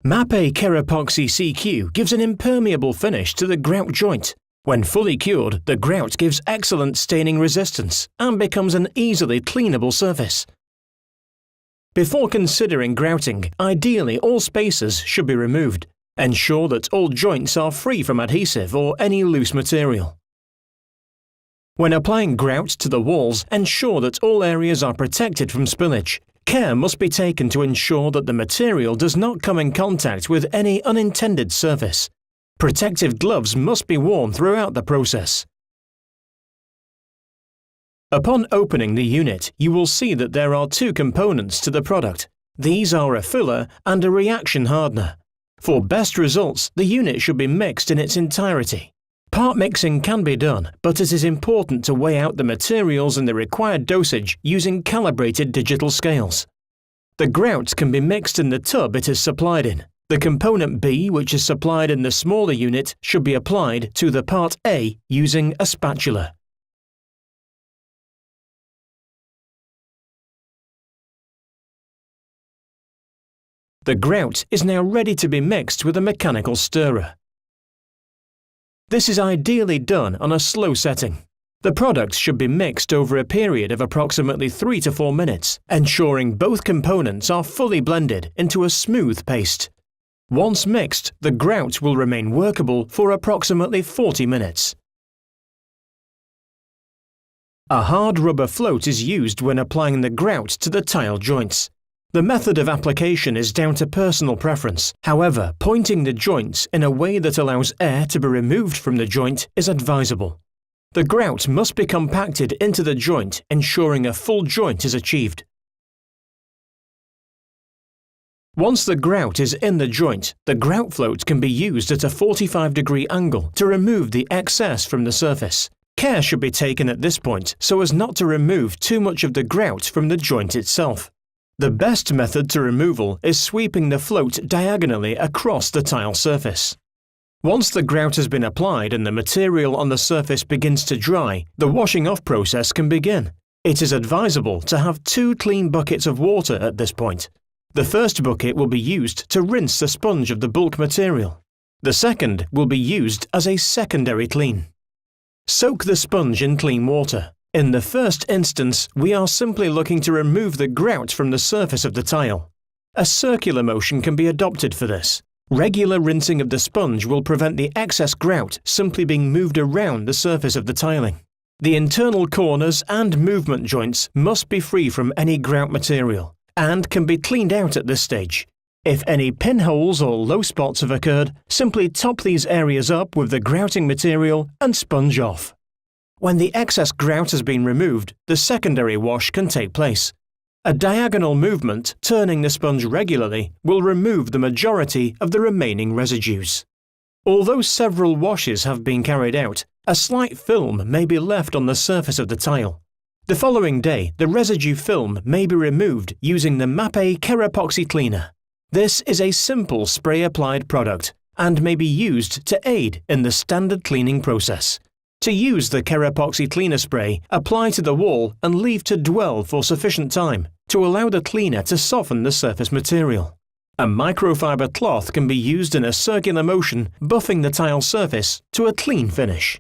MAPE Kerapoxy CQ gives an impermeable finish to the grout joint. When fully cured, the grout gives excellent staining resistance and becomes an easily cleanable surface. Before considering grouting, ideally all spacers should be removed. Ensure that all joints are free from adhesive or any loose material. When applying grout to the walls, ensure that all areas are protected from spillage. Care must be taken to ensure that the material does not come in contact with any unintended surface. Protective gloves must be worn throughout the process. Upon opening the unit, you will see that there are two components to the product. These are a filler and a reaction hardener. For best results, the unit should be mixed in its entirety. Part mixing can be done, but it is important to weigh out the materials and the required dosage using calibrated digital scales. The grout can be mixed in the tub it is supplied in. The component B, which is supplied in the smaller unit, should be applied to the part A using a spatula. The grout is now ready to be mixed with a mechanical stirrer. This is ideally done on a slow setting. The products should be mixed over a period of approximately 3 to 4 minutes, ensuring both components are fully blended into a smooth paste. Once mixed, the grout will remain workable for approximately 40 minutes. A hard rubber float is used when applying the grout to the tile joints. The method of application is down to personal preference. However, pointing the joints in a way that allows air to be removed from the joint is advisable. The grout must be compacted into the joint, ensuring a full joint is achieved. Once the grout is in the joint, the grout float can be used at a 45-degree angle to remove the excess from the surface. Care should be taken at this point so as not to remove too much of the grout from the joint itself. The best method to removal is sweeping the float diagonally across the tile surface. Once the grout has been applied and the material on the surface begins to dry, the washing off process can begin. It is advisable to have 2 clean buckets of water at this point. The first bucket will be used to rinse the sponge of the bulk material. The second will be used as a secondary clean. Soak the sponge in clean water. In the first instance, we are simply looking to remove the grout from the surface of the tile. A circular motion can be adopted for this. Regular rinsing of the sponge will prevent the excess grout simply being moved around the surface of the tiling. The internal corners and movement joints must be free from any grout material and can be cleaned out at this stage. If any pinholes or low spots have occurred, simply top these areas up with the grouting material and sponge off. When the excess grout has been removed, the secondary wash can take place. A diagonal movement, turning the sponge regularly, will remove the majority of the remaining residues. Although several washes have been carried out, a slight film may be left on the surface of the tile. The following day, the residue film may be removed using the MAPE Kerapoxy cleaner. This is a simple spray-applied product and may be used to aid in the standard cleaning process. To use the Kerapoxy cleaner spray, apply to the wall and leave to dwell for sufficient time to allow the cleaner to soften the surface material. A microfiber cloth can be used in a circular motion, buffing the tile surface to a clean finish.